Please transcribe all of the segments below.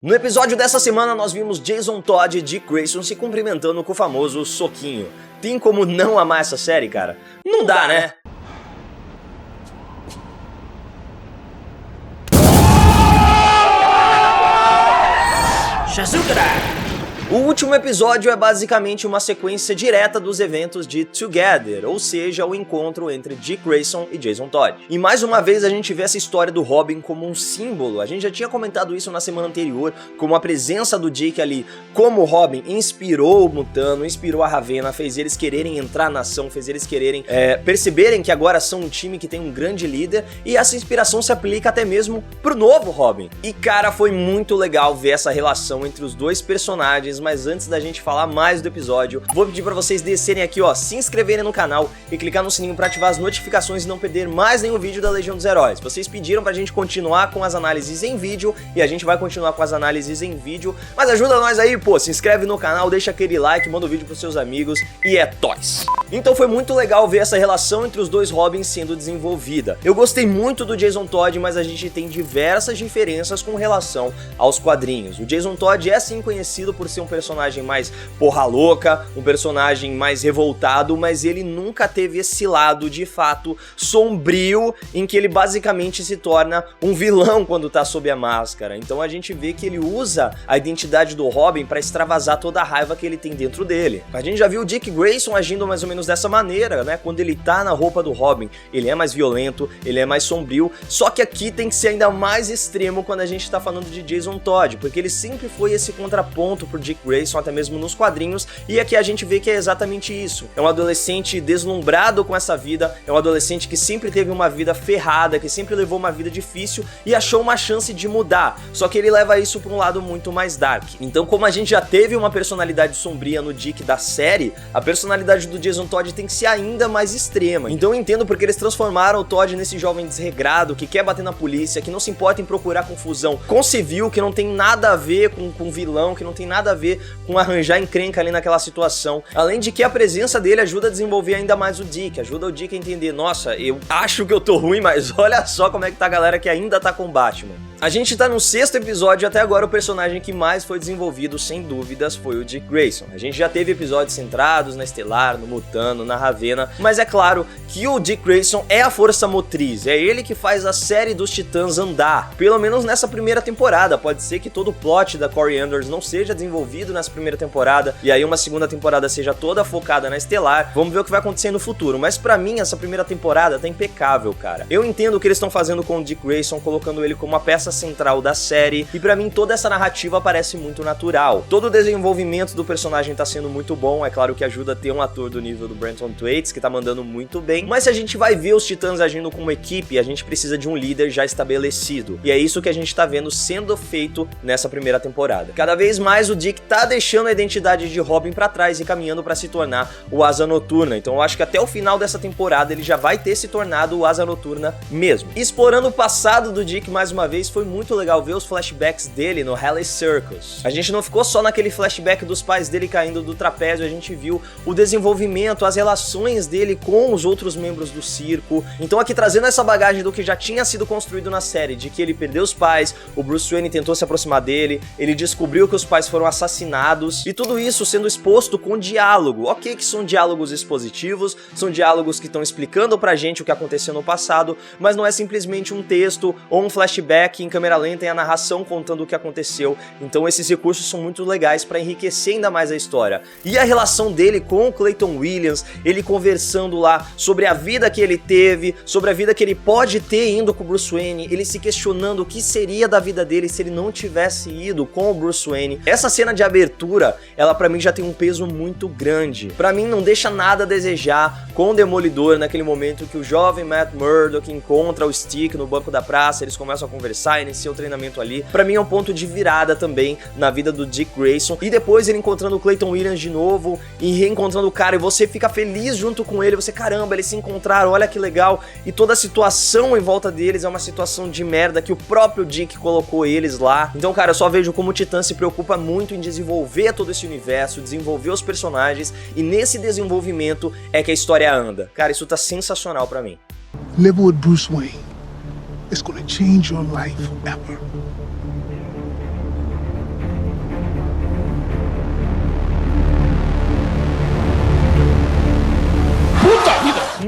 No episódio dessa semana nós vimos Jason Todd e Dick Grayson se cumprimentando com o famoso soquinho. Tem como não amar essa série, cara? Não dá, né? Shazukara! O último episódio é basicamente uma sequência direta dos eventos de Together, ou seja, o encontro entre Dick Grayson e Jason Todd. E mais uma vez a gente vê essa história do Robin como um símbolo. A gente já tinha comentado isso na semana anterior, como a presença do Dick ali como Robin inspirou o Mutano, inspirou a Ravenna, fez eles quererem entrar na ação, fez eles quererem perceberem que agora são um time que tem um grande líder, e essa inspiração se aplica até mesmo pro novo Robin. E cara, foi muito legal ver essa relação entre os dois personagens. Mas antes da gente falar mais do episódio, vou pedir pra vocês descerem aqui, ó, se inscreverem no canal e clicar no sininho pra ativar as notificações e não perder mais nenhum vídeo da Legião dos Heróis. Vocês pediram pra gente continuar com as análises em vídeo e a gente vai continuar com as análises em vídeo, mas ajuda nós aí, pô, se inscreve no canal, deixa aquele like, manda o vídeo pros seus amigos e é toys. Então foi muito legal ver essa relação entre os dois Robins sendo desenvolvida. Eu gostei muito do Jason Todd, mas a gente tem diversas diferenças com relação aos quadrinhos. O Jason Todd é sim conhecido por ser um personagem mais porra louca, um personagem mais revoltado, mas ele nunca teve esse lado de fato sombrio, em que ele basicamente se torna um vilão quando tá sob a máscara. Então a gente vê que ele usa a identidade do Robin pra extravasar toda a raiva que ele tem dentro dele. A gente já viu o Dick Grayson agindo mais ou menos dessa maneira, né? Quando ele tá na roupa do Robin, ele é mais violento, ele é mais sombrio, só que aqui tem que ser ainda mais extremo quando a gente tá falando de Jason Todd, porque ele sempre foi esse contraponto pro Dick Grayson, até mesmo nos quadrinhos, e aqui a gente vê que é exatamente isso. É um adolescente deslumbrado com essa vida, é um adolescente que sempre teve uma vida ferrada, que sempre levou uma vida difícil e achou uma chance de mudar, só que ele leva isso para um lado muito mais dark. Então, como a gente já teve uma personalidade sombria no Dick da série, a personalidade do Jason Todd tem que ser ainda mais extrema. Então eu entendo porque eles transformaram o Todd nesse jovem desregrado, que quer bater na polícia, que não se importa em procurar confusão com civil, que não tem nada a ver com vilão, que não tem nada a ver com arranjar encrenca ali naquela situação. Além de que a presença dele ajuda a desenvolver ainda mais o Dick, ajuda o Dick a entender, nossa, eu acho que eu tô ruim, mas olha só como é que tá a galera que ainda tá com o Batman. A gente tá no 6º episódio e até agora o personagem que mais foi desenvolvido, sem dúvidas, foi o Dick Grayson. A gente já teve episódios centrados na Estelar, no Mutano, na Ravenna, mas é claro que o Dick Grayson é a força motriz, é ele que faz a série dos Titãs andar, pelo menos nessa primeira temporada. Pode ser que todo o plot da Kory Anders não seja desenvolvido nessa primeira temporada, e aí uma segunda temporada seja toda focada na Estelar. Vamos ver o que vai acontecer no futuro, mas pra mim essa primeira temporada tá impecável, cara. Eu entendo o que eles estão fazendo com o Dick Grayson, colocando ele como uma peça central da série, e pra mim toda essa narrativa parece muito natural. Todo o desenvolvimento do personagem tá sendo muito bom, é claro que ajuda a ter um ator do nível do Brenton Thwaites, que tá mandando muito bem, mas se a gente vai ver os Titãs agindo como equipe, a gente precisa de um líder já estabelecido, e é isso que a gente tá vendo sendo feito nessa primeira temporada. Cada vez mais o Dick tá deixando a identidade de Robin pra trás e caminhando pra se tornar o Asa Noturna, então eu acho que até o final dessa temporada ele já vai ter se tornado o Asa Noturna mesmo. E explorando o passado do Dick mais uma vez, foi muito legal ver os flashbacks dele no Halley Circus. A gente não ficou só naquele flashback dos pais dele caindo do trapézio, a gente viu o desenvolvimento, as relações dele com os outros membros do circo. Então aqui trazendo essa bagagem do que já tinha sido construído na série, de que ele perdeu os pais, o Bruce Wayne tentou se aproximar dele, ele descobriu que os pais foram assassinados, e tudo isso sendo exposto com diálogo. Ok que são diálogos expositivos, são diálogos que estão explicando pra gente o que aconteceu no passado, mas não é simplesmente um texto ou um flashback em câmera lenta e a narração contando o que aconteceu. Então esses recursos são muito legais pra enriquecer ainda mais a história. E a relação dele com o Clayton Williams, ele conversando lá sobre a vida que ele teve, sobre a vida que ele pode ter indo com o Bruce Wayne, ele se questionando o que seria da vida dele se ele não tivesse ido com o Bruce Wayne. Essa cena de abertura, ela pra mim já tem um peso muito grande. Pra mim não deixa nada a desejar com o Demolidor naquele momento que o jovem Matt Murdock encontra o Stick no banco da praça, eles começam a conversar, inicia o treinamento ali. Pra mim é um ponto de virada também na vida do Dick Grayson, e depois ele encontrando o Clayton Williams de novo e reencontrando o cara, e você fica feliz junto com ele, você, caramba, eles se encontraram, olha que legal, e toda a situação em volta deles é uma situação de merda que o próprio Dick colocou eles lá. Então, cara, eu só vejo como o Titã se preocupa muito em desenvolver todo esse universo, desenvolver os personagens, e nesse desenvolvimento é que a história anda. Cara, isso tá sensacional pra mim. Live with Bruce Wayne. It's gonna change your life forever.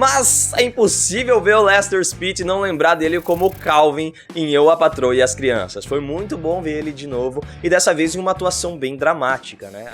Mas é impossível ver o Lester Speight e não lembrar dele como Calvin em Eu, a Patroa e as Crianças. Foi muito bom ver ele de novo e dessa vez em uma atuação bem dramática, né?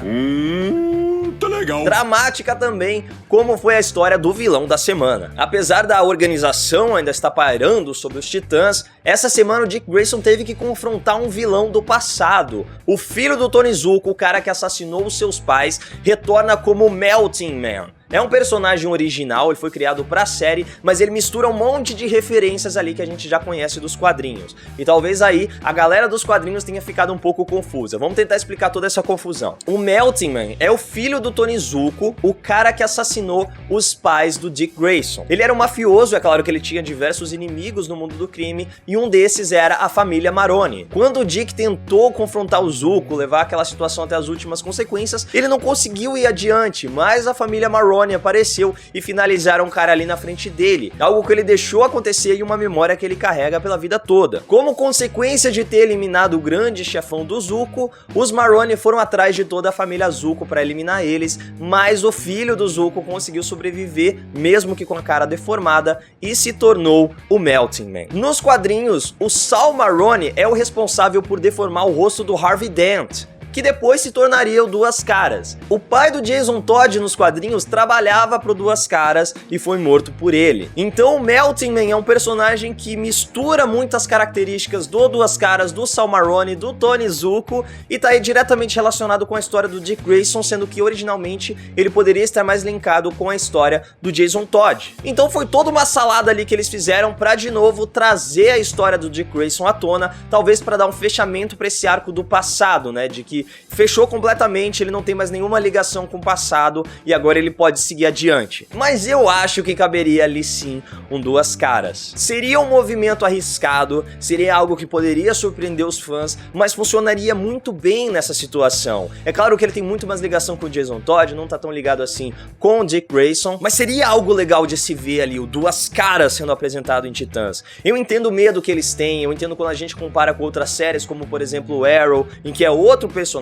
Tá legal. Dramática também, como foi a história do vilão da semana. Apesar da organização ainda estar pairando sobre os Titãs, essa semana o Dick Grayson teve que confrontar um vilão do passado. O filho do Tony Zuko, o cara que assassinou os seus pais, retorna como Melting Man. É um personagem original, ele foi criado pra série, mas ele mistura um monte de referências ali que a gente já conhece dos quadrinhos. E talvez aí a galera dos quadrinhos tenha ficado um pouco confusa. Vamos tentar explicar toda essa confusão. O Melting Man é o filho do Tony Zuko, o cara que assassinou os pais do Dick Grayson. Ele era um mafioso, é claro que ele tinha diversos inimigos no mundo do crime, e um desses era a família Maroni. Quando o Dick tentou confrontar o Zuko, levar aquela situação até as últimas consequências, ele não conseguiu ir adiante, mas a família Maroni apareceu e finalizaram o cara ali na frente dele, algo que ele deixou acontecer e uma memória que ele carrega pela vida toda. Como consequência de ter eliminado o grande chefão do Zuko, os Maroni foram atrás de toda a família Zuko para eliminar eles, mas o filho do Zuko conseguiu sobreviver, mesmo que com a cara deformada, e se tornou o Melting Man. Nos quadrinhos, o Saul Maroni é o responsável por deformar o rosto do Harvey Dent, que depois se tornaria o Duas Caras. O pai do Jason Todd nos quadrinhos trabalhava pro Duas Caras e foi morto por ele. Então o Melting Man é um personagem que mistura muitas características do Duas Caras, do Saul Maroni, do Tony Zuko e tá aí diretamente relacionado com a história do Dick Grayson, sendo que originalmente ele poderia estar mais linkado com a história do Jason Todd. Então foi toda uma salada ali que eles fizeram pra de novo trazer a história do Dick Grayson à tona, talvez pra dar um fechamento pra esse arco do passado, né, de que fechou completamente, ele não tem mais nenhuma ligação com o passado e agora ele pode seguir adiante. Mas eu acho que caberia ali sim um Duas Caras. Seria um movimento arriscado, seria algo que poderia surpreender os fãs, mas funcionaria muito bem nessa situação. É claro que ele tem muito mais ligação com o Jason Todd, não tá tão ligado assim com o Dick Grayson, mas seria algo legal de se ver ali, o Duas Caras sendo apresentado em Titãs. Eu entendo o medo que eles têm, eu entendo quando a gente compara com outras séries, como por exemplo o Arrow, em que é outro personagem,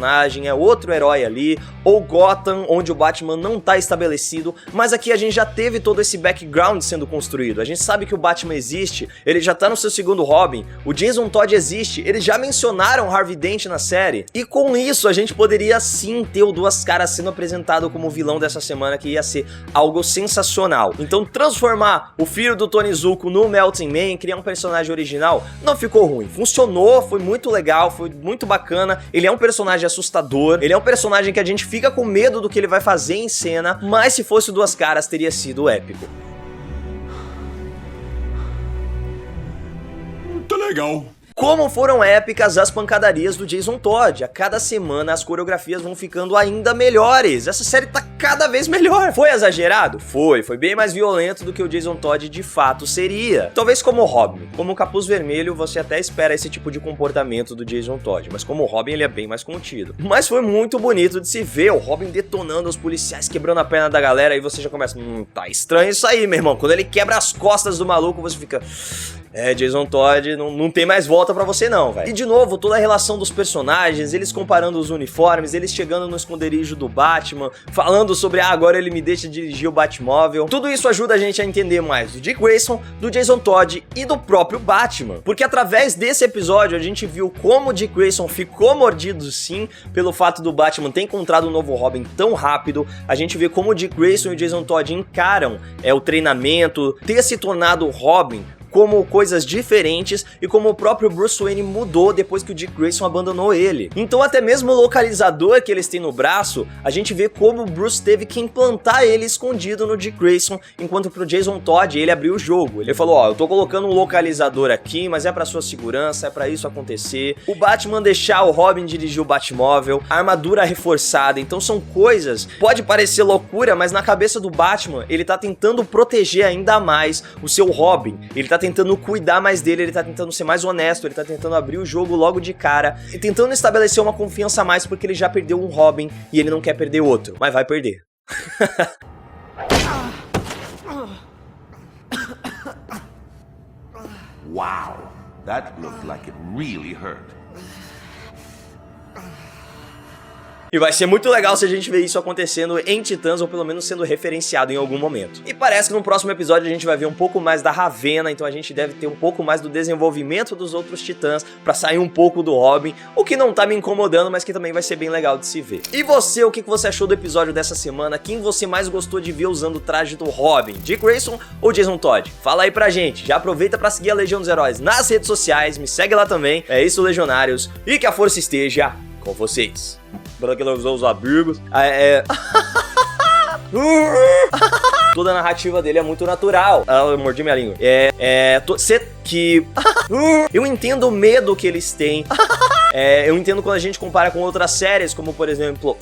é outro herói ali, ou Gotham, onde o Batman não tá estabelecido, mas aqui a gente já teve todo esse background sendo construído, a gente sabe que o Batman existe, ele já tá no seu segundo Robin, o Jason Todd existe, eles já mencionaram Harvey Dent na série, e com isso a gente poderia sim ter o Duas Caras sendo apresentado como vilão dessa semana, que ia ser algo sensacional. Então transformar o filho do Tony Zuko no Melting Man, criar um personagem original, não ficou ruim, funcionou, foi muito legal, foi muito bacana, ele é um personagem assustador, ele é um personagem que a gente fica com medo do que ele vai fazer em cena, mas se fosse o Duas Caras teria sido épico. Tá legal. Como foram épicas as pancadarias do Jason Todd. A cada semana as coreografias vão ficando ainda melhores. Essa série tá cada vez melhor. Foi exagerado? Foi bem mais violento do que o Jason Todd de fato seria. Talvez como Robin. Como Capuz Vermelho, você até espera esse tipo de comportamento do Jason Todd, mas como Robin ele é bem mais contido. Mas foi muito bonito de se ver o Robin detonando os policiais, quebrando a perna da galera, e você já começa, tá estranho isso aí, meu irmão. Quando ele quebra as costas do maluco, você fica... Jason Todd, não tem mais volta pra você não, velho. E de novo, toda a relação dos personagens, eles comparando os uniformes, eles chegando no esconderijo do Batman, falando sobre, agora ele me deixa dirigir o Batmóvel. Tudo isso ajuda a gente a entender mais do Dick Grayson, do Jason Todd e do próprio Batman. Porque através desse episódio, a gente viu como o Dick Grayson ficou mordido sim, pelo fato do Batman ter encontrado um novo Robin tão rápido. A gente vê como o Dick Grayson e o Jason Todd encaram o treinamento, ter se tornado Robin, como coisas diferentes e como o próprio Bruce Wayne mudou depois que o Dick Grayson abandonou ele. Então até mesmo o localizador que eles têm no braço, a gente vê como o Bruce teve que implantar ele escondido no Dick Grayson, enquanto pro Jason Todd ele abriu o jogo. Ele falou, eu tô colocando um localizador aqui, mas é pra sua segurança, é pra isso acontecer. O Batman deixar o Robin dirigir o Batmóvel, a armadura reforçada, então são coisas, pode parecer loucura, mas na cabeça do Batman, ele tá tentando proteger ainda mais o seu Robin, ele tá tentando cuidar mais dele, ele tá tentando ser mais honesto, ele tá tentando abrir o jogo logo de cara, e tentando estabelecer uma confiança a mais, porque ele já perdeu um Robin e ele não quer perder outro, mas vai perder. Wow, that looked like it really hurt. E vai ser muito legal se a gente ver isso acontecendo em Titãs, ou pelo menos sendo referenciado em algum momento. E parece que no próximo episódio a gente vai ver um pouco mais da Ravenna, então a gente deve ter um pouco mais do desenvolvimento dos outros Titãs, pra sair um pouco do Robin, o que não tá me incomodando, mas que também vai ser bem legal de se ver. E você, o que você achou do episódio dessa semana? Quem você mais gostou de ver usando o traje do Robin? Dick Grayson ou Jason Todd? Fala aí pra gente. Já aproveita pra seguir a Legião dos Heróis nas redes sociais, me segue lá também. É isso, Legionários, e que a força esteja com vocês. Para que nós usamos os amigos. Toda a narrativa dele é muito natural. Eu mordi minha língua. Eu entendo o medo que eles têm. Eu entendo quando a gente compara com outras séries, como por exemplo